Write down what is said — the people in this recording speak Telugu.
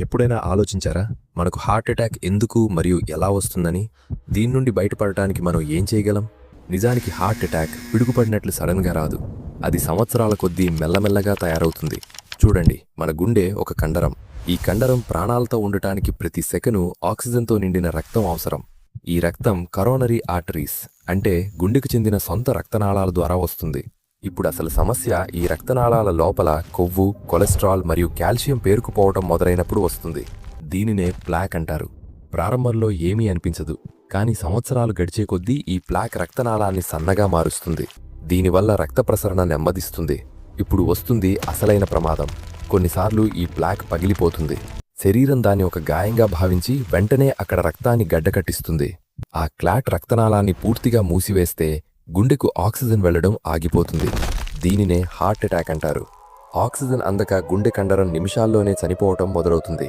ఎప్పుడైనా ఆలోచించారా మనకు హార్ట్ అటాక్ ఎందుకు మరియు ఎలా వస్తుందని? దీని నుండి బయటపడటానికి మనం ఏం చేయగలం? నిజానికి హార్ట్ అటాక్ పిడుగుపడినట్లు సడన్గా రాదు. అది సంవత్సరాల కొద్దీ మెల్లమెల్లగా తయారవుతుంది. చూడండి, మన గుండె ఒక కండరం. ఈ కండరం ప్రాణాలతో ఉండటానికి ప్రతి సెకను ఆక్సిజన్తో నిండిన రక్తం అవసరం. ఈ రక్తం కరోనరీ ఆర్టరీస్ అంటే గుండెకు చెందిన సొంత రక్తనాళాల ద్వారా వస్తుంది. ఇప్పుడు అసలు సమస్య ఈ రక్తనాళాల లోపల కొవ్వు, కొలెస్ట్రాల్ మరియు కాల్షియం పేరుకుపోవటం మొదలైనప్పుడు వస్తుంది. దీనినే ప్లాక్ అంటారు. ప్రారంభంలో ఏమీ అనిపించదు, కానీ సంవత్సరాలు గడిచే కొద్దీ ఈ ప్లాక్ రక్తనాళాన్ని సన్నగా మారుస్తుంది. దీనివల్ల రక్త ప్రసరణ నెమ్మదిస్తుంది. ఇప్పుడు వస్తుంది అసలైన ప్రమాదం. కొన్నిసార్లు ఈ ప్లాక్ పగిలిపోతుంది. శరీరం దాన్ని ఒక గాయంగా భావించి వెంటనే అక్కడ రక్తాన్ని గడ్డకట్టిస్తుంది. ఆ క్లాట్ రక్తనాళాన్ని పూర్తిగా మూసివేస్తే గుండెకు ఆక్సిజన్ వెళ్లడం ఆగిపోతుంది. దీనినే హార్ట్ అటాక్ అంటారు. ఆక్సిజన్ అందక గుండె కండరం నిమిషాల్లోనే చనిపోవటం మొదలవుతుంది.